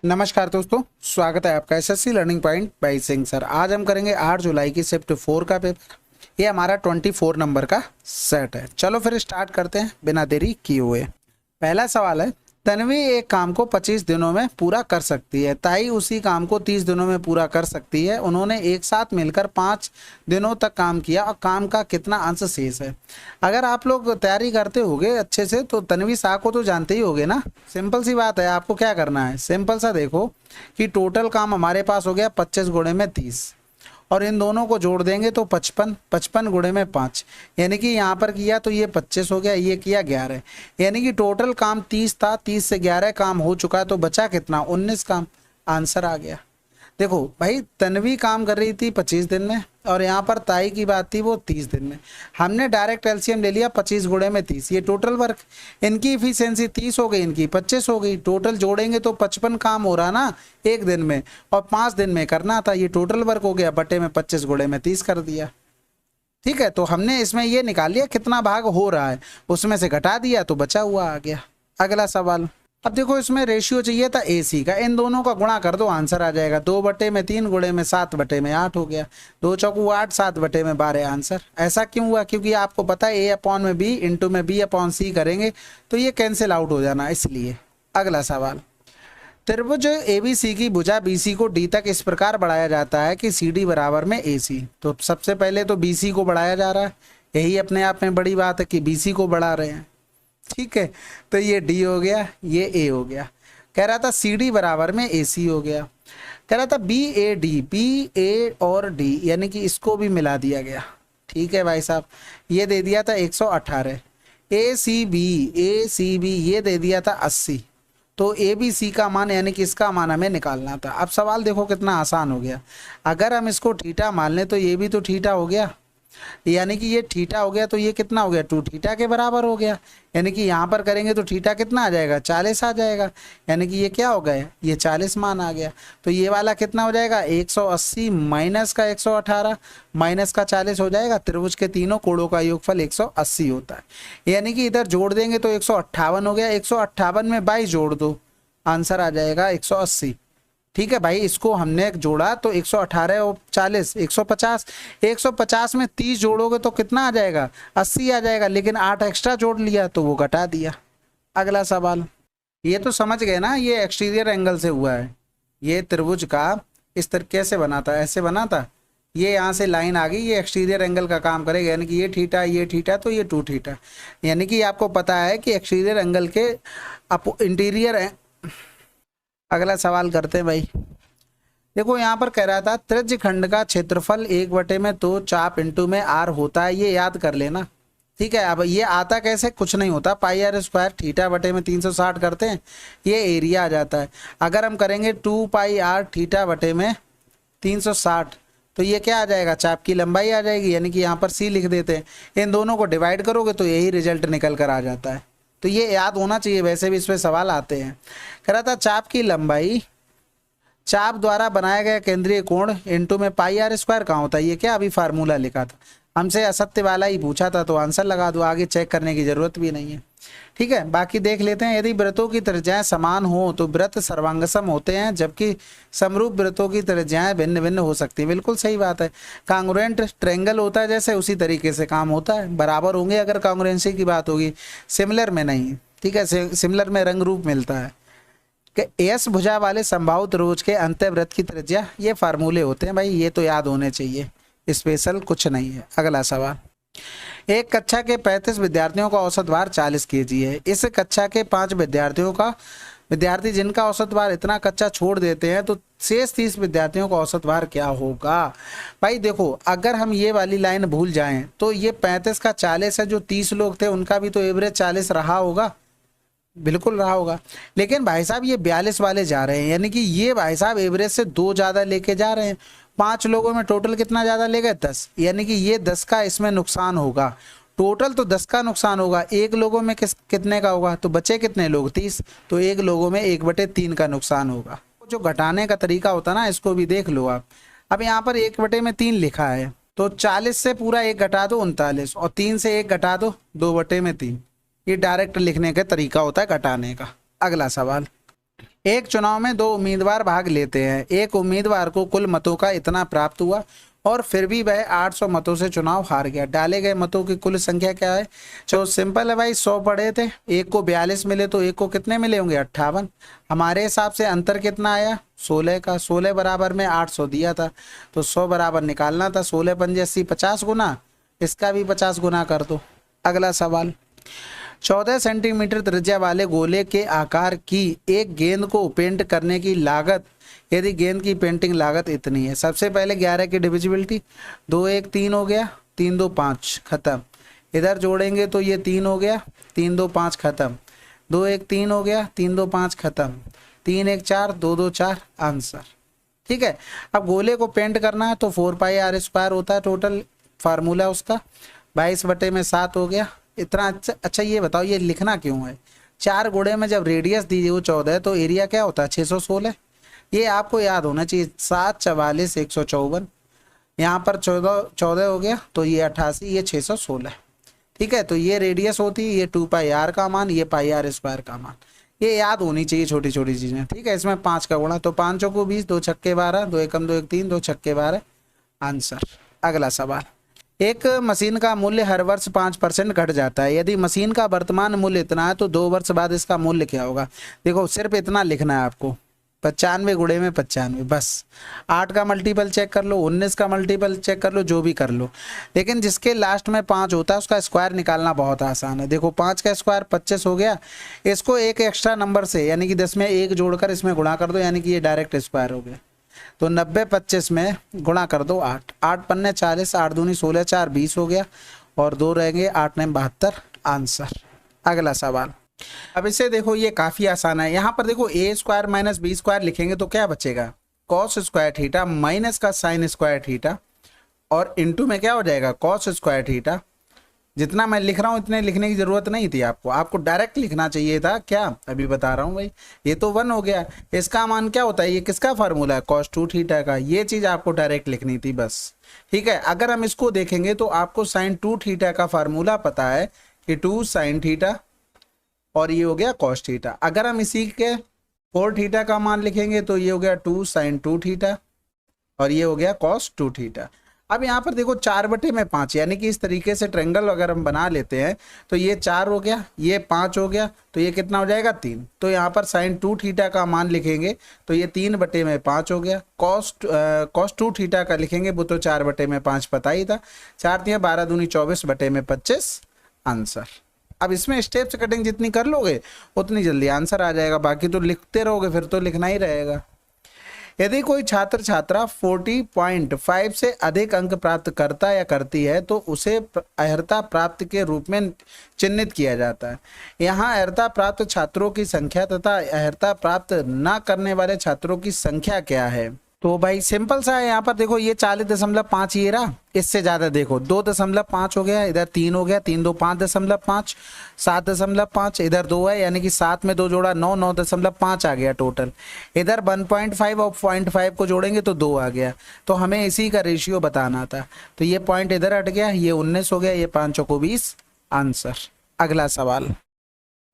नमस्कार दोस्तों, स्वागत है आपका SSC learning point by Singh sir. आज हम करेंगे 8 जुलाई की शिफ्ट 4 का पेपर। ये हमारा 24 नंबर का सेट है। चलो फिर स्टार्ट करते हैं बिना देरी किए हुए। पहला सवाल है, तन्वी एक काम को 25 दिनों में पूरा कर सकती है, ताई उसी काम को 30 दिनों में पूरा कर सकती है। उन्होंने एक साथ मिलकर 5 दिनों तक काम किया और काम का कितना अंश शेष है। अगर आप लोग तैयारी करते होगे अच्छे से तो तन्वी शाह को तो जानते ही होगे ना। सिंपल सी बात है, आपको क्या करना है, सिंपल सा देखो कि टोटल काम हमारे पास हो गया 25 गुणे में 30 और इन दोनों को जोड़ देंगे तो 55, 55 गुणे में 5, यानी कि यहाँ पर किया तो ये 25 हो गया, ये किया 11, यानी कि टोटल काम 30 था, 30 से 11 काम हो चुका है, तो बचा कितना, 19 काम। आंसर आ गया। देखो भाई, तन्वी काम कर रही थी 25 दिन में और यहाँ पर ताई की बात थी वो 30 दिन में। हमने डायरेक्ट एलसीएम ले लिया 25 गुणे में 30, ये टोटल वर्क। इनकी इफिशियंसी 30 हो गई, इनकी 25 हो गई, टोटल जोड़ेंगे तो 55 काम हो रहा ना एक दिन में, और 5 दिन में करना था। ये टोटल वर्क हो गया, बटे में 25 गुणे में 30 कर दिया। ठीक है, तो हमने इसमें ये निकाल लिया कितना भाग हो रहा है, उसमें से घटा दिया तो बचा हुआ आ गया। अगला सवाल। अब देखो, इसमें रेशियो चाहिए था AC का, इन दोनों का गुणा कर दो, आंसर आ जाएगा। 2 बटे में 3 गुणे में 7 बटे में 8 हो गया। 2 चौकू 8, 7 बटे में 12 आंसर। ऐसा क्यों हुआ? क्योंकि आपको पता है A/B इंटू में B/C करेंगे तो ये कैंसिल आउट हो जाना, इसलिए। अगला सवाल। त्रिभुज ABC की भुजा BC को D तक इस प्रकार बढ़ाया जाता है कि CD बराबर में AC। तो सबसे पहले तो BC को बढ़ाया जा रहा है, यही अपने आप में बड़ी बात है कि BC को बढ़ा रहे हैं। ठीक है, तो ये D हो गया, ये A हो गया। कह रहा था CD बराबर में AC हो गया। कह रहा था BA और D, यानी कि इसको भी मिला दिया गया। ठीक है भाई साहब, ये दे दिया था 118। ACB ये दे दिया था 80। तो ABC का मान यानी कि इसका मान हमें निकालना था। अब सवाल देखो कितना आसान हो गया। अगर हम इसको थीटा मान लें तो ये भी तो थीटा हो गया, यानी कि ये थीटा हो गया, तो ये कितना हो गया, 2 थीटा के बराबर हो गया। यानी कि यहाँ पर करेंगे तो थीटा कितना आ जाएगा, 40 आ जाएगा। यानी कि ये क्या हो गया, ये 40 मान आ गया। तो ये वाला कितना हो जाएगा, 180 माइनस का 118 माइनस का 40 हो जाएगा। त्रिभुज के तीनों कोणों का योगफल 180 होता है, यानी कि इधर जोड़ देंगे तो 158 हो गया। 158 में 22 जोड़ दो, आंसर आ जाएगा 180। ठीक है भाई, इसको हमने जोड़ा तो 118 और 40 150, 150 में 30 जोड़ोगे तो कितना आ जाएगा, 80 आ जाएगा। लेकिन 8 एक्स्ट्रा जोड़ लिया तो वो घटा दिया। अगला सवाल। ये तो समझ गए ना, ये एक्सटीरियर एंगल से हुआ है। ये त्रिभुज का इस तरीके से बना था, ऐसे बना था, ये यहाँ से लाइन आ गई, ये एक्सटीरियर एंगल का काम करेगा। यानी कि ये थीटा तो ये 2 थीटा। यानी कि आपको पता है कि एक्सटीरियर एंगल के इंटीरियर। अगला सवाल करते हैं भाई। देखो यहाँ पर कह रहा था त्रिज्य खंड का क्षेत्रफल 1 में तो चाप इंटू में R होता है, ये याद कर लेना। ठीक है, अब ये आता कैसे, कुछ नहीं होता, πr² थीटा बटे में 360 करते हैं, ये एरिया आ जाता है। अगर हम करेंगे 2πr थीटा बटे में 360 तो ये क्या आ जाएगा, चाप की लंबाई आ जाएगी। यानी कि यहाँ पर C लिख देते हैं। इन दोनों को डिवाइड करोगे तो यही रिजल्ट निकल कर आ जाता है। तो ये याद होना चाहिए, वैसे भी इस पर सवाल आते हैं। कह रहा था चाप की लंबाई चाप द्वारा बनाया गया केंद्रीय कोण इंटू में πr² कहाँ होता है, ये क्या अभी फार्मूला लिखा था, हमसे असत्य वाला ही पूछा था तो आंसर लगा दो, आगे चेक करने की जरूरत भी नहीं है। ठीक है, बाकी देख लेते हैं। यदि वृत्तों की त्रिज्याएं समान हो तो वृत्त सर्वांगसम होते हैं, जबकि समरूप वृत्तों की त्रिज्याएं भिन्न भिन्न हो सकती है। बिल्कुल सही बात है, कांग्रुएंट ट्रायंगल होता है जैसे, उसी तरीके से काम होता है, बराबर होंगे अगर कांग्रुएंसी की बात होगी, सिमिलर में नहीं। ठीक है, सिमिलर में रंग रूप मिलता है। कि एस भुजा वाले समबाहु त्रिभुज के अंतःवृत्त की त्रिज्या, ये फार्मूले होते हैं भाई, ये तो याद होने चाहिए, स्पेशल कुछ नहीं है। अगला सवाल। एक कक्षा के 35 विद्यार्थियों का औसत भार 40 kg है। इस कक्षा के 5 विद्यार्थी जिनका औसत भार इतना कक्षा छोड़ देते हैं तो शेष 30 विद्यार्थियों का औसत भार क्या होगा। भाई देखो, अगर हम ये वाली लाइन भूल जाएं तो ये 35 का 40 है, जो 30 लोग थे उनका भी तो एवरेज 40 रहा होगा, बिल्कुल रहा होगा। लेकिन भाई साहब ये 42 वाले जा रहे हैं, यानी कि ये भाई साहब एवरेज से 2 ज़्यादा लेके जा रहे हैं। 5 लोगों में टोटल कितना ज़्यादा ले गए, 10, यानी कि ये 10 का इसमें नुकसान होगा। टोटल तो 10 का नुकसान होगा, एक लोगों में कितने का होगा, तो बचे कितने लोग, 30, तो एक लोगों में 1/3 का नुकसान होगा। जो घटाने का तरीका होता है ना, इसको भी देख लो आप। अब यहाँ पर 1/3 लिखा है, तो 40 से पूरा 1 घटा दो 39, और 3 से 1 घटा दो 2/3। ये डायरेक्ट लिखने का तरीका होता है घटाने का। अगला सवाल। एक चुनाव में दो उम्मीदवार भाग लेते हैं, एक उम्मीदवार को कुल मतों का इतना प्राप्त हुआ और फिर भी वह 800 मतों से चुनाव हार गया। डाले गए मतों की कुल संख्या क्या है? जो सिंपल है भाई, 100 पड़े थे, एक को 42 मिले तो एक को कितने मिले होंगे? 58। हमारे हिसाब से अंतर कितना आया? 16 का। 16 बराबर में 800 दिया था तो 100 बराबर निकालना था। 16 पंजे 80, 50 गुना, इसका भी 50 गुना कर दो। अगला सवाल, 14 सेंटीमीटर त्रिज्या वाले गोले के आकार की एक गेंद को पेंट करने की लागत, यदि गेंद की पेंटिंग लागत इतनी है। सबसे पहले 11 की डिविजिबिलिटी, 2 1 3 हो गया, 3 2 5 खत्म। इधर जोड़ेंगे तो ये 3 हो गया, 3 2 5 खत्म, 2 1 3 हो गया, 3 2 5 खत्म, 3 1 4, 2 2 4 आंसर। ठीक है। अब गोले को पेंट करना है तो 4 पाई आर स्क्वायर होता है टोटल फार्मूला उसका, 22/7 हो गया। इतना अच्छा ये बताओ ये लिखना क्यों है? 4 गुणे में जब रेडियस दी हो 14 तो एरिया क्या होता है? 616। ये आपको याद होना चाहिए। 7 44 154, यहाँ पर 14 हो गया तो ये 88, ये 616। ठीक है, तो ये रेडियस होती है, ये 2 पाई आर का मान, ये पाई आर स्क्वायर का मान, ये याद होनी चाहिए छोटी छोटी चीजें। ठीक है, इसमें 5 का गुणा तो 5 चौको 20, 2 छक्के 12, 2 एकम 2 1 3, 2 छक्के 12 आंसर। अगला सवाल, एक मशीन का मूल्य हर वर्ष 5% घट जाता है। यदि मशीन का वर्तमान मूल्य इतना है तो 2 वर्ष बाद इसका मूल्य क्या होगा? देखो सिर्फ इतना लिखना है आपको, 95 गुणे में 95, बस। 8 का मल्टीपल चेक कर लो, 19 का मल्टीपल चेक कर लो, जो भी कर लो, लेकिन जिसके लास्ट में 5 होता है उसका स्क्वायर निकालना बहुत आसान है। देखो 5 का स्क्वायर 25 हो गया, इसको एक एक्स्ट्रा नंबर से यानी कि 10 में 1 जोड़कर इसमें गुणा कर दो, यानी कि ये डायरेक्ट स्क्वायर हो गया। तो 90 25 में गुणा कर दो 8, 8 पन्ने 40, 8 दूनी 16, 4 20 हो गया और 2 रहेंगे, 8 9 72 आंसर। अगला सवाल, अब इसे देखो ये काफी आसान है। यहाँ पर देखो ए स्क्वायर माइनस बी स्क्वायर लिखेंगे तो क्या बचेगा? कॉस स्क्वायर थीटा माइनस का साइन स्क्वायर थीटा और इनटू में क्या हो जाएगा? Cos square theta. जितना मैं लिख रहा हूँ इतने लिखने की जरूरत नहीं थी आपको, आपको डायरेक्ट लिखना चाहिए था। क्या अभी बता रहा हूँ भाई, ये तो 1 हो गया, इसका मान क्या होता है? ये किसका फार्मूला है? cos 2 थीटा का। ये चीज आपको डायरेक्ट लिखनी थी बस। ठीक है, अगर हम इसको देखेंगे तो आपको sin 2 थीटा का फार्मूला पता है कि 2 sin थीटा और ये हो गया cos थीटा। अगर हम इसी के 4 थीटा का मान लिखेंगे तो ये हो गया 2 sin 2 थीटा और ये हो गया cos 2 थीटा। अब यहाँ पर देखो 4/5 यानी कि इस तरीके से ट्रायंगल अगर हम बना लेते हैं तो ये 4 हो गया, ये 5 हो गया, तो ये कितना हो जाएगा? 3। तो यहाँ पर sin 2 थीटा का मान लिखेंगे तो ये 3/5 हो गया। cos 2 थीटा का लिखेंगे वो तो 4/5 पता ही था, 4 3 12 दूनी 24/25 आंसर। अब इसमें स्टेप्स कटिंग जितनी कर लोगे उतनी जल्दी आंसर आ जाएगा, बाकी तो लिखते रहोगे फिर तो लिखना ही रहेगा। यदि कोई छात्र छात्रा 40.5 से अधिक अंक प्राप्त करता या करती है तो उसे अर्हता प्राप्त के रूप में चिन्हित किया जाता है। यहाँ अर्हता प्राप्त छात्रों की संख्या तथा अर्हता प्राप्त न करने वाले छात्रों की संख्या क्या है? तो भाई सिंपल सा है, यहाँ पर देखो ये 40.5 ये रहा, इससे ज्यादा देखो 2.5 हो गया, इधर 3 हो गया, 3 2 5.5, 7.5, इधर 2 है यानी कि 7 में 2 जोड़ा 9, 9.5 आ गया टोटल। इधर 1.5 और 0.5 को जोड़ेंगे तो 2 आ गया, तो हमें इसी का रेशियो बताना था। तो ये पॉइंट इधर हट गया, ये 19 हो गया, ये 5 चौको 20 आंसर। अगला सवाल,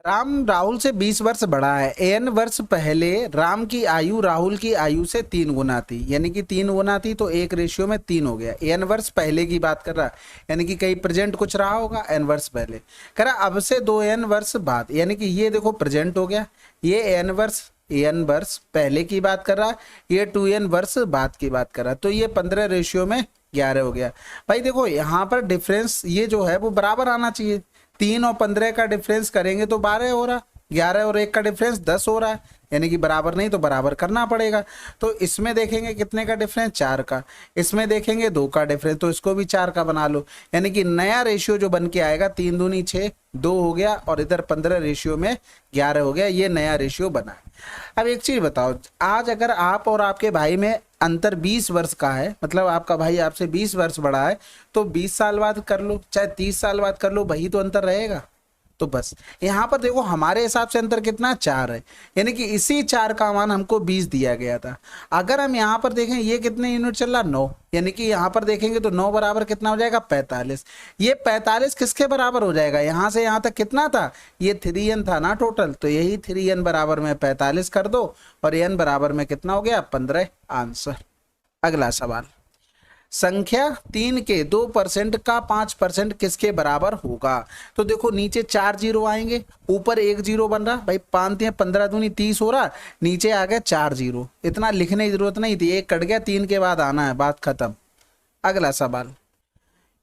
राम राहुल से 20 वर्ष बड़ा है। n वर्ष पहले राम की आयु राहुल की आयु से 3 गुना थी, यानी कि 3 गुना थी तो 1 रेशियो में 3 हो गया। n वर्ष पहले की बात कर रहा, यानी कि कहीं प्रेजेंट कुछ रहा होगा n वर्ष पहले कह रहा, अब से 2n वर्ष बाद, यानी कि ये देखो प्रेजेंट हो गया, ये n वर्ष पहले की बात कर रहा, ये 2n वर्ष बाद की बात कर रहा, तो ये 15 रेशियो में 11 हो गया। भाई देखो यहाँ पर डिफरेंस ये जो है वो बराबर आना चाहिए। 3 और 15 का डिफरेंस करेंगे तो 12 हो रहा, 11 और 1 का डिफरेंस 10 हो रहा है, यानी कि बराबर नहीं तो बराबर करना पड़ेगा। तो इसमें देखेंगे कितने का डिफरेंस? 4 का। इसमें देखेंगे 2 का डिफरेंस, तो इसको भी 4 का बना लो, यानी कि नया रेशियो जो बन के आएगा 3 दूनी 6, 2 हो गया और इधर 15 रेशियो में 11 हो गया, ये नया रेशियो बना है। अब एक चीज बताओ, आज अगर आप और आपके भाई में अंतर 20 वर्ष का है, मतलब आपका भाई आपसे 20 वर्ष बड़ा है, तो 20 साल बाद कर लो चाहे 30 साल बाद कर लो, वही तो अंतर रहेगा। तो बस यहाँ पर देखो हमारे हिसाब से अंतर कितना 4 है, यानी कि इसी 4 का मान हमको 20 दिया गया था। अगर हम यहाँ पर देखें ये कितने यूनिट चल रहा 9, यानी कि यहाँ पर देखेंगे तो 9 बराबर कितना हो जाएगा 45। ये 45 किसके बराबर हो जाएगा, यहाँ से यहाँ तक कितना था, ये 3n था ना टोटल, तो यही 3n बराबर में 45 कर दो और n बराबर में कितना हो गया 15 आंसर। अगला सवाल, संख्या 3 के 2% का 5% किसके बराबर होगा। तो देखो नीचे 4 जीरो आएंगे, ऊपर 1 जीरो बन रहा, भाई 5 या 15 दूनी 30 हो रहा, नीचे आ गया 4 जीरो, इतना लिखने की जरूरत नहीं थी, एक कट गया 3 के बाद आना है, बात खत्म। अगला सवाल,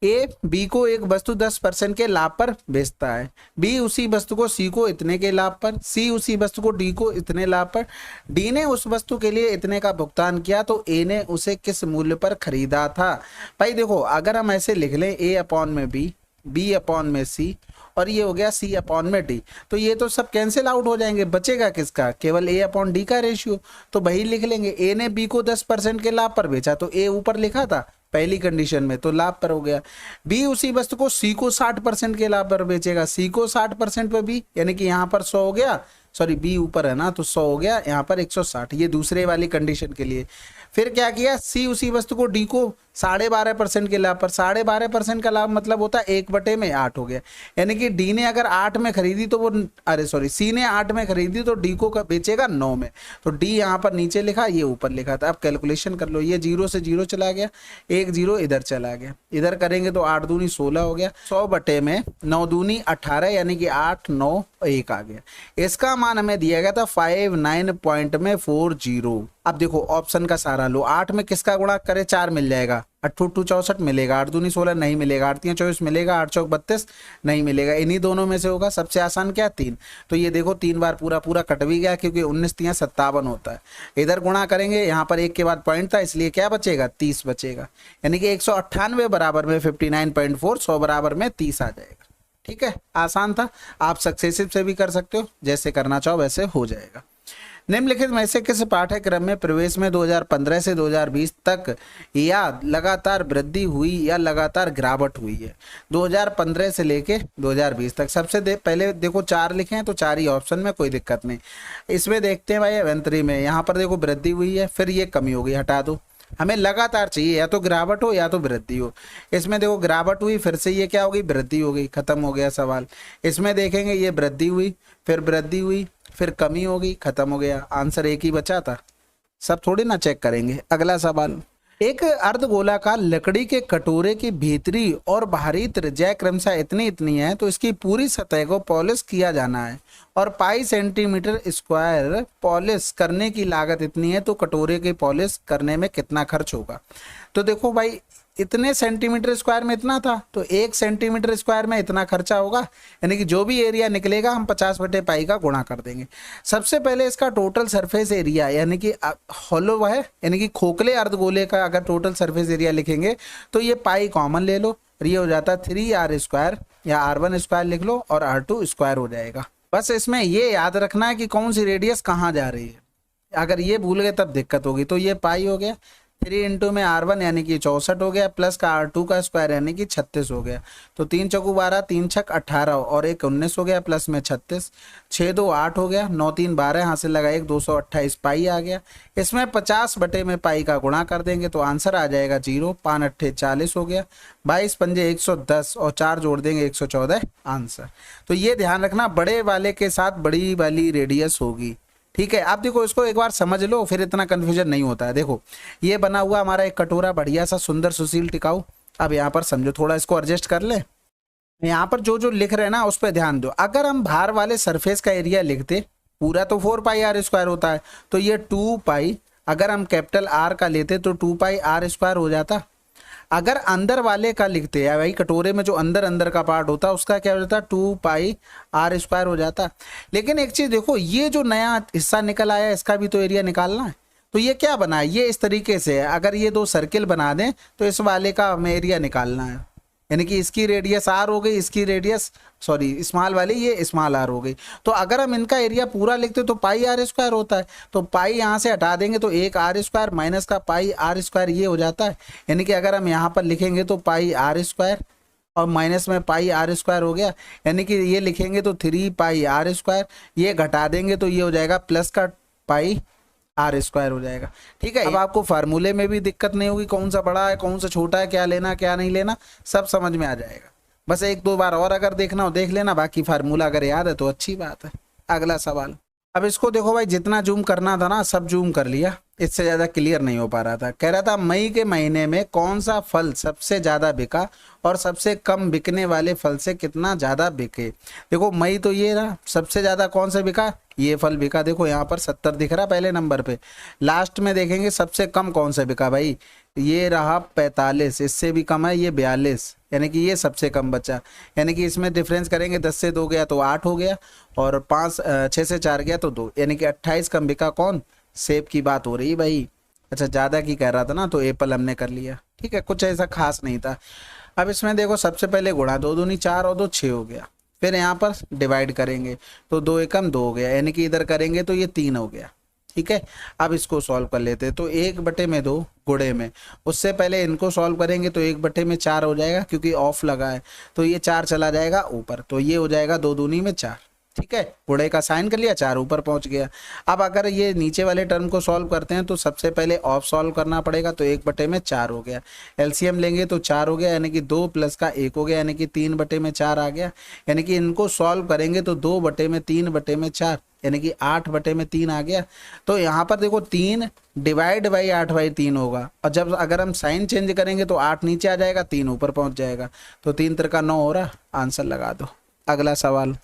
ए बी को एक वस्तु 10% के लाभ पर बेचता है, बी उसी वस्तु को सी को इतने के लाभ पर, सी उसी वस्तु को डी को इतने लाभ पर, डी ने उस वस्तु के लिए इतने का भुगतान किया तो ए ने उसे किस मूल्य पर खरीदा था। भाई देखो अगर हम ऐसे लिख लें ए अपॉन में बी अपॉन में सी और ये हो गया सी अपॉन में डी, तो ये तो सब कैंसिल आउट हो जाएंगे, बचेगा किसका, केवल ए अपॉन डी का रेशियो, तो वही लिख लेंगे। ए ने बी को 10% के लाभ पर बेचा, तो ए ऊपर लिखा था पहली कंडीशन में, तो लाभ पर हो गया। बी उसी वस्तु को सी को 60% के लाभ पर बेचेगा, सी को 60% पे बी, यानी कि यहाँ पर 100 हो गया, सॉरी बी ऊपर है ना, तो 100 हो गया, यहाँ पर 160, ये दूसरे वाली कंडीशन के लिए। फिर क्या किया, सी उसी वस्तु को डी को 12.5% के लाभ पर, 12.5% का लाभ मतलब होता है 1/8 हो गया, यानी कि डी ने अगर 8 में खरीदी तो वो, अरे सॉरी सी ने 8 में खरीदी तो डी को बेचेगा 9 में, तो डी यहाँ पर नीचे लिखा, ये ऊपर लिखा था। अब कैलकुलेशन कर लो, ये 0 से 0 चला गया, 1 0 इधर चला गया, इधर करेंगे तो 8 दूनी 16 हो गया, 100 बटे में 9 दूनी 18, यानी कि 8 9 1 आ गया। इसका मान हमें दिया गया था 59.40। अब देखो ऑप्शन का सारा लो, 8 में किसका गुणा करे 4 मिल जाएगा, 8 2 64 मिलेगा, 8 दूनी 16 नहीं मिलेगा, 8 3 24 मिलेगा, 8 चौक 32 नहीं मिलेगा, इन्हीं दोनों में से होगा। सबसे आसान क्या 3, तो ये देखो 3 बार पूरा पूरा कट भी गया, क्योंकि 19 3 57 होता है। इधर गुणा करेंगे, यहाँ पर 1 के बाद पॉइंट था, इसलिए क्या बचेगा 30 बचेगा, यानी कि 198 बराबर में 59.4, 100 बराबर में 30 आ जाएगा। ठीक है, आसान था, आप सक्सेसिव से भी कर सकते हो, जैसे करना चाहो वैसे हो जाएगा। निम्नलिखित में से किस पाठ्यक्रम में प्रवेश में 2015 से 2020 तक या लगातार वृद्धि हुई या लगातार गिरावट हुई है। 2015 से लेके 2020 तक, सबसे पहले देखो 4 लिखे हैं तो 4 ही ऑप्शन में, कोई दिक्कत नहीं। इसमें देखते हैं भाई अभ्यंतरी में, यहाँ पर देखो वृद्धि हुई है, फिर ये कमी हो गई, हटा दो, हमें लगातार चाहिए, या तो गिरावट हो या तो वृद्धि हो। इसमें देखो गिरावट हुई, फिर से ये क्या हो गई वृद्धि हो गई, खत्म हो गया सवाल। इसमें देखेंगे ये वृद्धि हुई, फिर वृद्धि हुई, फिर कमी हो गई, खत्म हो गया, आंसर एक ही बचा था, सब थोड़ी ना चेक करेंगे। अगला सवाल, एक अर्धगोलाकार लकड़ी के कटोरे की भीतरी और बाहरी त्रिज्या क्रमशः इतनी इतनी है, तो इसकी पूरी सतह को पॉलिश किया जाना है और पाई सेंटीमीटर स्क्वायर पॉलिश करने की लागत इतनी है, तो कटोरे के पॉलिश करने में कितना खर्च होगा। तो देखो भाई इतने सेंटीमीटर स्क्वायर में इतना था, तो 1 सेंटीमीटर स्क्वायर में इतना खर्चा होगा, यानी कि जो भी एरिया निकलेगा हम 50/पाई का गुणा कर देंगे। सबसे पहले इसका टोटल सरफेस एरिया, यानी कि हॉलो है, यानी कि खोखले अर्धगोले का अगर टोटल सरफेस एरिया लिखेंगे तो ये पाई कॉमन ले लो, ये हो जाता 3r² या r1² लिख लो और r2 स्क्वायर हो जाएगा। बस इसमें ये याद रखना है कि कौन सी रेडियस कहाँ जा रही है, अगर ये भूल गए तब दिक्कत होगी। तो ये पाई हो गया, 3 इंटू में r1 यानी कि 64 हो गया, प्लस का r2 का स्क्वायर यानी कि 36 हो गया, तो 3 चौकू 12, 3 छक 18 और 1 19 हो गया, प्लस में 36, 6 2 8 हो गया, 9 3 12, यहाँ से लगा 1 228 पाई आ गया। इसमें 50 बटे में पाई का गुणा कर देंगे तो आंसर आ जाएगा 0, 5 8 40 हो गया, 22 पंजे 110 और 4 जोड़ देंगे 114 आंसर। तो ये ध्यान रखना, बड़े वाले के साथ बड़ी वाली रेडियस होगी। ठीक है, आप देखो इसको एक बार समझ लो, फिर इतना कंफ्यूजन नहीं होता है। देखो ये बना हुआ हमारा एक कटोरा, बढ़िया सा सुंदर सुशील टिकाऊ। अब यहाँ पर समझो, थोड़ा इसको एडजस्ट कर ले, यहाँ पर जो जो लिख रहे हैं ना उस पर ध्यान दो। अगर हम बाहर वाले सरफेस का एरिया लिखते, पूरा तो 4πr² होता है, तो ये 2 पाई, अगर हम कैपिटल R का लेते तो 2πr² हो जाता। अगर अंदर वाले का लिखते हैं भाई, कटोरे में जो अंदर अंदर का पार्ट होता है उसका क्या हो जाता, 2πr² हो जाता। लेकिन एक चीज देखो, ये जो नया हिस्सा निकल आया इसका भी तो एरिया निकालना है, तो ये क्या बना है, ये इस तरीके से है। अगर ये 2 सर्किल बना दें तो इस वाले का हमें एरिया निकालना है, यानी कि इसकी रेडियस r हो गई, इसकी रेडियस सॉरी स्मॉल वाली ये स्मॉल r हो गई। तो अगर हम इनका एरिया पूरा लिखते तो πr² होता है, तो पाई यहाँ से हटा देंगे तो 1r² माइनस का πr² ये हो जाता है, यानी कि अगर हम यहाँ पर लिखेंगे तो πr² और माइनस में पाई आर स्क्वायर हो गया, यानी कि ये लिखेंगे तो 3 पाई आर स्क्वायर, ये घटा देंगे तो ये हो जाएगा प्लस का पाई आर स्क्वायर हो जाएगा। ठीक है, अब आपको फार्मूले में भी दिक्कत नहीं होगी, कौन सा बड़ा है कौन सा छोटा है, क्या लेना क्या नहीं लेना, सब समझ में आ जाएगा। बस एक दो बार और अगर देखना हो देख लेना, बाकी फार्मूला अगर याद है तो अच्छी बात है। अगला सवाल, अब इसको देखो भाई, जितना जूम करना था ना सब जूम कर लिया, इससे ज़्यादा क्लियर नहीं हो पा रहा था। कह रहा था मई के महीने में कौन सा फल सबसे ज़्यादा बिका और सबसे कम बिकने वाले फल से कितना ज़्यादा बिके। देखो मई तो ये रहा, सबसे ज़्यादा कौन सा बिका, ये फल बिका, देखो यहाँ पर 70 दिख रहा पहले नंबर पे। लास्ट में देखेंगे सबसे कम कौन सा बिका भाई, ये रहा 45, इससे भी कम है ये 42, यानी कि ये सबसे कम बचा। यानी कि इसमें डिफरेंस करेंगे, 10 से 2 गया तो 8 हो गया, और 6 से 4 गया तो 2, यानी कि 28 कम बिका। कौन, सेब की बात हो रही है भाई। अच्छा ज़्यादा की कह रहा था ना, तो एप्पल हमने कर लिया। ठीक है, कुछ ऐसा खास नहीं था। अब इसमें देखो सबसे पहले गुणा, 2 दूनी 4 और 2 6 हो गया। फिर यहाँ पर डिवाइड करेंगे तो 2 एकम 2 हो गया, यानी कि इधर करेंगे तो ये 3 हो गया। ठीक है, अब इसको सॉल्व कर लेते हैं। तो 1/2 गुणे में, उससे पहले इनको सॉल्व करेंगे तो 1/4 हो जाएगा, क्योंकि ऑफ लगा है तो ये 4 चला जाएगा ऊपर, तो ये हो जाएगा 2 दूनी में 4। ठीक है, गुणे का साइन कर लिया, 4 ऊपर पहुंच गया। अब अगर ये नीचे वाले टर्म को सॉल्व करते हैं तो सबसे पहले ऑफ सॉल्व करना पड़ेगा, तो 1/4 हो गया। एलसीएम लेंगे तो 4 हो गया, यानी कि 2 प्लस का 1 हो गया, यानी कि 3/4 आ गया। यानी कि इनको सॉल्व करेंगे तो 2/3/4, यानी कि 8/3 आ गया। तो यहाँ पर देखो 3 डिवाइड बाई 8/3 होगा, और जब अगर हम साइन चेंज करेंगे तो 8 नीचे आ जाएगा, 3 ऊपर पहुंच जाएगा, तो 3 3 का 9 हो रहा, आंसर लगा दो। अगला सवाल,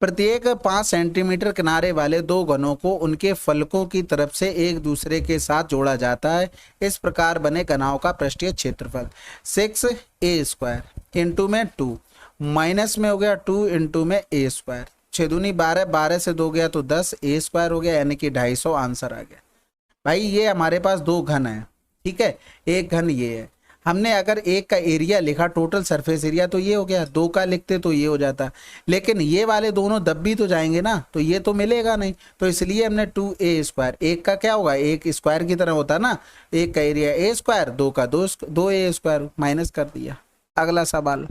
प्रत्येक 5 सेंटीमीटर किनारे वाले दो घनों को उनके फलकों की तरफ से एक दूसरे के साथ जोड़ा जाता है। इस प्रकार बने घनाओं का पृष्ठीय क्षेत्रफल 6a² इंटू में 2 माइनस में हो गया 2 इंटू में a², 6 दूनी 12, 12 से 2 गया तो 10, a² हो गया, यानी कि 250 आंसर आ गया। भाई ये हमारे पास 2 घन है। ठीक है, एक घन ये है, हमने अगर एक का एरिया लिखा टोटल सरफेस एरिया तो ये हो गया, 2 का लिखते तो ये हो जाता, लेकिन ये वाले दोनों दब भी तो जाएंगे ना, तो ये तो मिलेगा नहीं, तो इसलिए हमने 2a², एक का क्या होगा, एक स्क्वायर की तरह होता ना, एक का एरिया a², 2 का 2a² माइनस कर दिया। अगला सवाल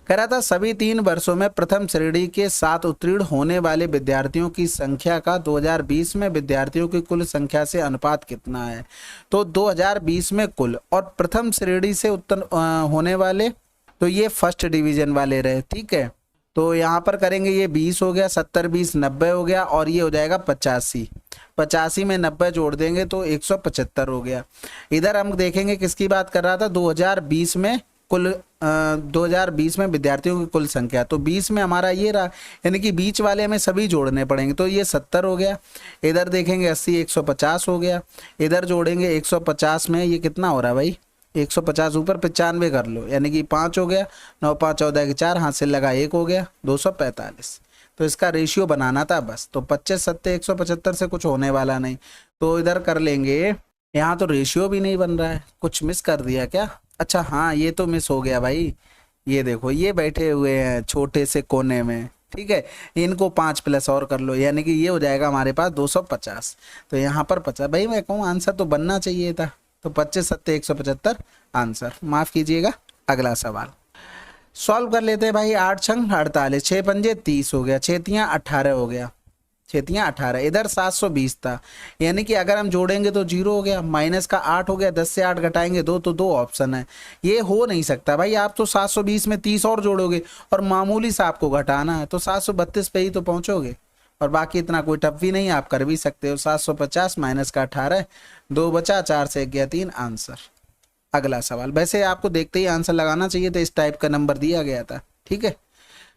कह रहा था सभी 3 वर्षों में प्रथम श्रेणी के साथ उत्तीर्ण होने वाले विद्यार्थियों की संख्या का 2020 में विद्यार्थियों की कुल संख्या से अनुपात कितना है। तो 2020 में कुल, और प्रथम श्रेणी से उत्तीर्ण होने वाले तो ये फर्स्ट डिवीजन वाले रहे। ठीक है, तो यहाँ पर करेंगे, ये 20 हो गया, 70 20 90 हो गया, और ये हो जाएगा 85, 85 में 90 जोड़ देंगे तो 175 हो गया। इधर हम देखेंगे किसकी बात कर रहा था, 2020 में कुल 2020 में विद्यार्थियों की कुल संख्या, तो 20 में हमारा ये रहा, यानी कि बीच वाले हमें सभी जोड़ने पड़ेंगे, तो ये 70 हो गया। इधर देखेंगे 80, 150 हो गया। इधर जोड़ेंगे 150 में ये कितना हो रहा है भाई, 150 ऊपर 95 कर लो, यानी कि 5 हो गया, 9 5 14 के 4, हाथ से लगा 1 हो गया, 245। तो इसका रेशियो बनाना था बस, तो 25 7 175 से कुछ होने वाला नहीं, तो इधर कर लेंगे। यहाँ तो रेशियो भी नहीं बन रहा है, कुछ मिस कर दिया क्या। अच्छा हाँ, ये तो मिस हो गया भाई, ये देखो ये बैठे हुए हैं छोटे से कोने में। ठीक है, इनको 5 प्लस और कर लो, यानी कि ये हो जाएगा हमारे पास 250। तो यहाँ पर 50, भाई मैं कहूँ आंसर तो बनना चाहिए था, तो 25 7 175 आंसर, माफ़ कीजिएगा। अगला सवाल सॉल्व कर लेते हैं भाई। 8 छंग 48, 6 पंजे 30 हो गया, 6 तियाँ 18 हो गया, 6 तियाँ 18। इधर 720 था, यानी कि अगर हम जोड़ेंगे तो 0 हो गया, माइनस का 8 हो गया, 10 से 8 घटाएंगे 2, तो 2 ऑप्शन है। ये हो नहीं सकता भाई, आप तो 720 में 30 और जोड़ोगे और मामूली सा आपको घटाना है, तो 732 पे ही तो पहुंचोगे, और बाकी इतना कोई टफ भी नहीं, आप कर भी सकते हो। 750 माइनस का 18, 2 बचा, 4 से 1 गया 3, आंसर। अगला सवाल, वैसे आपको देखते ही आंसर लगाना चाहिए था, इस टाइप का नंबर दिया गया था। ठीक है,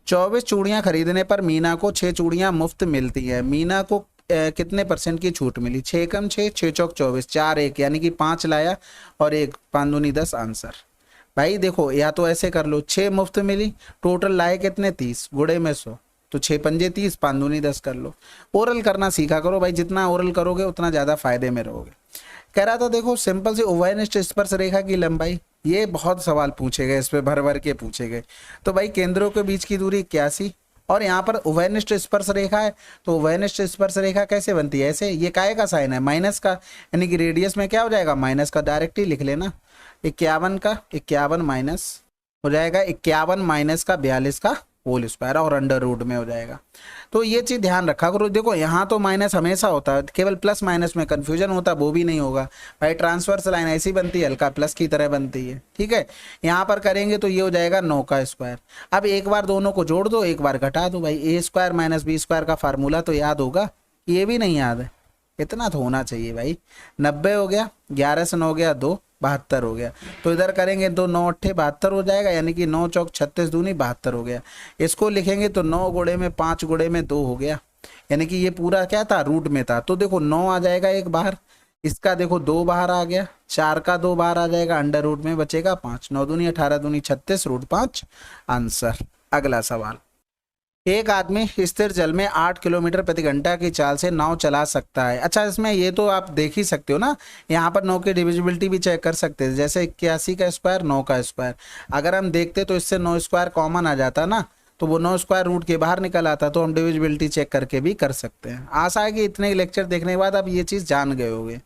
24 चूड़ियां खरीदने पर मीना को 6 चूड़ियां मुफ्त मिलती है। मीना को कितने % की छूट मिली, 6 कम 6, 6 चौक 24, 4 1, यानी कि 5 लाया और 1, 5 दूनी 10 आंसर। भाई देखो, या तो ऐसे कर लो, 6 मुफ्त मिली, टोटल लाए कितने 30, गुड़े में 100, तो 6 पंजे 30, 5 दूनी 10 कर लो। ओरल करना सीखा करो भाई, जितना ओरल करोगे उतना ज़्यादा फायदे में रहोगे। कह रहा था देखो सिंपल से उभयनिष्ठ स्पर्श रेखा की लंबाई, ये बहुत सवाल पूछे गए, इस पे भर भर के पूछे गए। तो भाई केंद्रों के बीच की दूरी 81, और यहाँ पर उभयनिष्ठ स्पर्श रेखा है, तो उभयनिष्ठ स्पर्श रेखा कैसे बनती है, ऐसे, ये काय का साइन है, माइनस का, यानी कि रेडियस में क्या हो जाएगा माइनस का, डायरेक्ट ही लिख लेना। 51 का 51 माइनस हो जाएगा 51 माइनस का 42 का होल स्क्वायर और अंडर रूट में हो जाएगा। तो ये चीज़ ध्यान रखा करो। देखो यहाँ तो माइनस हमेशा होता है, केवल प्लस माइनस में कन्फ्यूजन होता है, वो भी नहीं होगा भाई। ट्रांसवर्स लाइन ऐसी बनती है, हल्का प्लस की तरह बनती है, ठीक है। यहाँ पर करेंगे तो ये हो जाएगा 9 का स्क्वायर। अब एक बार दोनों को जोड़ दो, एक बार घटा दो भाई। ए स्क्वायर माइनस बी स्क्वायर का फार्मूला तो याद होगा, ये भी नहीं याद है, इतना तो होना चाहिए भाई। 90 हो गया, 11 से 9 गया 2, 72 हो गया। तो इधर करेंगे तो 9 अट्ठे 72 हो जाएगा, यानी कि 9 चौक 36 दूनी 72 हो गया। इसको लिखेंगे तो 9 गुणे में 5 गुणे में 2 हो गया, यानी कि ये पूरा क्या था, रूट में था। तो देखो 9 आ जाएगा एक बाहर, इसका देखो 2 बाहर आ गया, 4 का 2 बाहर आ जाएगा, अंडर रूट में बचेगा 5। 9 दूनी 18 दूनी 36 रूट 5 आंसर। अगला सवाल, एक आदमी स्थिर जल में 8 किलोमीटर प्रति घंटा की चाल से नाव चला सकता है। अच्छा, इसमें ये तो आप देख ही सकते हो ना, यहाँ पर 9 की डिविजिबिलिटी भी चेक कर सकते हैं। जैसे 81 का स्क्वायर 9 का स्क्वायर, अगर हम देखते तो इससे 9 स्क्वायर कॉमन आ जाता ना, तो वो 9 स्क्वायर रूट के बाहर निकल आता, तो हम डिविजिबिलिटी चेक करके भी कर सकते हैं। आशा है कि इतने लेक्चर देखने के बाद आप ये चीज़ जान गए होंगे।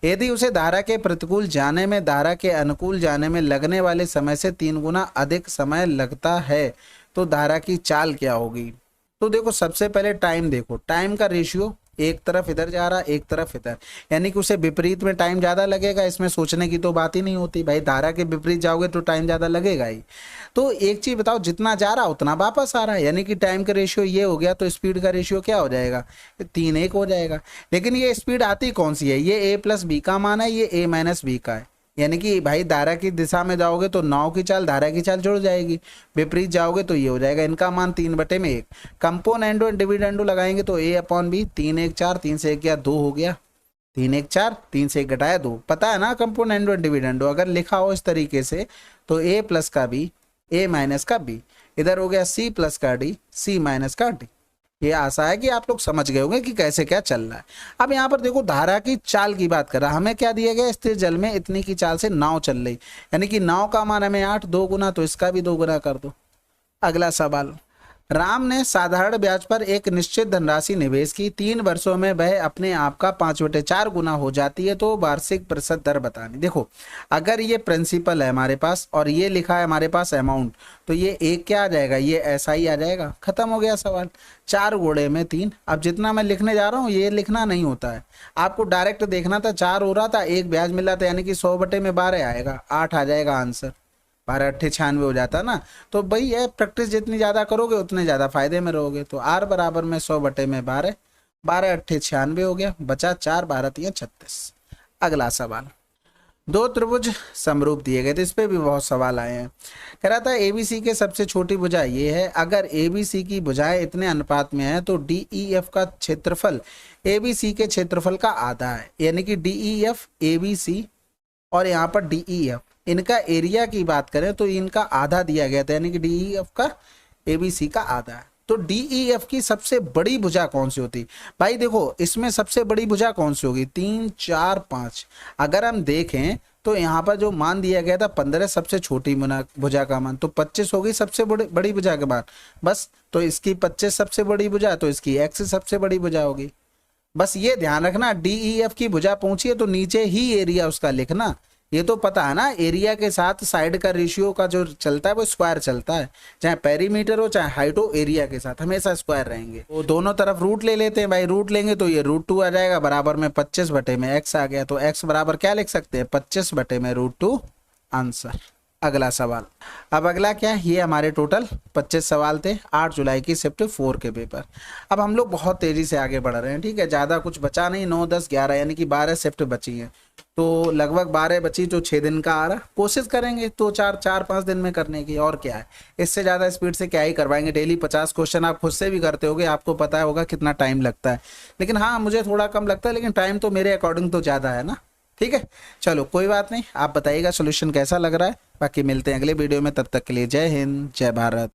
यदि उसे धारा के प्रतिकूल जाने में धारा के अनुकूल जाने में लगने वाले समय से 3 गुना अधिक समय लगता है तो धारा की चाल क्या होगी। तो देखो सबसे पहले टाइम देखो, टाइम का रेशियो एक तरफ इधर जा रहा, एक तरफ इधर, यानी कि उसे विपरीत में टाइम ज़्यादा लगेगा। इसमें सोचने की तो बात ही नहीं होती भाई, धारा के विपरीत जाओगे तो टाइम ज़्यादा लगेगा ही। तो एक चीज़ बताओ, जितना जा रहा उतना वापस आ रहा है, यानी कि टाइम का रेशियो ये हो गया, तो स्पीड का रेशियो क्या हो जाएगा, 3:1 हो जाएगा। लेकिन ये स्पीड आती कौन सी है, ये ए प्लस बी का मान है, ये ए माइनस बी का है। यानी कि भाई धारा की दिशा में जाओगे तो नाव की चाल धारा की चाल जुड़ जाएगी, विपरीत जाओगे तो ये हो जाएगा। इनका मान 3/1। कंपोनेंडो एंड डिविडेंडो लगाएंगे तो a अपॉन बी, 3 1 4, 3 से 1 गया 2 हो गया, 3 1 4, 3 से 1 घटाया 2। पता है ना कंपोनेंडो एंड डिविडेंडो, अगर लिखा हो इस तरीके से तो a प्लस का b, a माइनस का b, इधर हो गया c प्लस का d, c माइनस का d। ये आशा है कि आप लोग समझ गए होंगे कि कैसे क्या चल रहा है। अब यहाँ पर देखो धारा की चाल की बात कर रहा, हमें क्या दिया गया, स्थिर जल में इतनी की चाल से नाव चल रही, यानी कि नाव का मान हमें 8, 2 गुना तो इसका भी 2 गुना कर दो। अगला सवाल, राम ने साधारण ब्याज पर एक निश्चित धनराशि निवेश की, 3 वर्षों में वह अपने आप का 5/4 गुना हो जाती है, तो वार्षिक प्रतिशत दर बतानी। देखो अगर ये प्रिंसिपल है हमारे पास और ये लिखा है हमारे पास अमाउंट, तो ये एक क्या आ जाएगा, ये ऐसा ही आ जाएगा, खत्म हो गया सवाल। 4 गुणे में 3। अब जितना मैं लिखने जा रहा हूँ ये लिखना नहीं होता है, आपको डायरेक्ट देखना था। 4 हो रहा था, एक ब्याज मिल रहा था, यानी कि 100/12 आएगा, 8 आ जाएगा आंसर। 12 8 96 हो जाता ना। तो भाई ये प्रैक्टिस जितनी ज़्यादा करोगे उतने ज़्यादा फायदे में रहोगे। तो r बराबर में 100/12, 12 8 96 हो गया, बचा 4, 12 3 36। अगला सवाल, 2 त्रिभुज समरूप दिए गए थे, इस पे भी बहुत सवाल आए हैं। कह रहा था ABC के सबसे छोटी भुजा ये है, अगर ABC की भुजाएं इतने अनुपात में है तो DEF का क्षेत्रफल ABC के क्षेत्रफल का आधा है, यानी कि DEF ABC और यहाँ पर DEF, इनका एरिया की बात करें तो इनका आधा दिया गया था, यानी कि DEF का ABC का आधा है। तो DEF की सबसे बड़ी भुजा कौन सी होती, भाई देखो इसमें सबसे बड़ी भुजा कौन सी होगी, 3 4 5। अगर हम देखें तो यहाँ पर जो मान दिया गया था 15 सबसे छोटी भुजा का मान, तो 25 होगी सबसे बड़ी भुजा के मान बस। तो इसकी 25 सबसे बड़ी भुजा, तो इसकी x सबसे बड़ी भुजा होगी। बस ये ध्यान रखना, DEF की भुजा पहुंची है तो नीचे ही एरिया उसका लिखना। ये तो पता है ना, एरिया के साथ साइड का रेशियो का जो चलता है वो स्क्वायर चलता है, चाहे पेरीमीटर हो चाहे हाइट हो, एरिया के साथ हमेशा स्क्वायर रहेंगे। तो दोनों तरफ रूट ले लेते हैं भाई, रूट लेंगे तो ये √2 आ जाएगा, बराबर में 25/x आ गया। तो x बराबर क्या लिख सकते हैं, 25/√2 आंसर। अगला सवाल, अब अगला क्या है, ये हमारे टोटल 25 सवाल थे 8 जुलाई की शिफ्ट 4 के पेपर। अब हम लोग बहुत तेजी से आगे बढ़ रहे हैं, ठीक है, ज़्यादा कुछ बचा नहीं, 9 10 11 यानी कि 12 शिफ्ट बची हैं, तो लगभग 12 बची, जो 6 दिन का आ रहा। कोशिश करेंगे तो 4-5 दिन में करने की, और क्या है, इससे ज़्यादा स्पीड से क्या ही करवाएंगे। डेली 50 क्वेश्चन आप खुद से भी करते होगे, आपको पता होगा कितना टाइम लगता है, लेकिन हाँ मुझे थोड़ा कम लगता है, लेकिन टाइम तो मेरे अकॉर्डिंग तो ज़्यादा है ना। ठीक है, चलो कोई बात नहीं, आप बताइएगा सोल्यूशन कैसा लग रहा है। बाकी मिलते हैं अगले वीडियो में, तब तक के लिए जय हिंद जय भारत।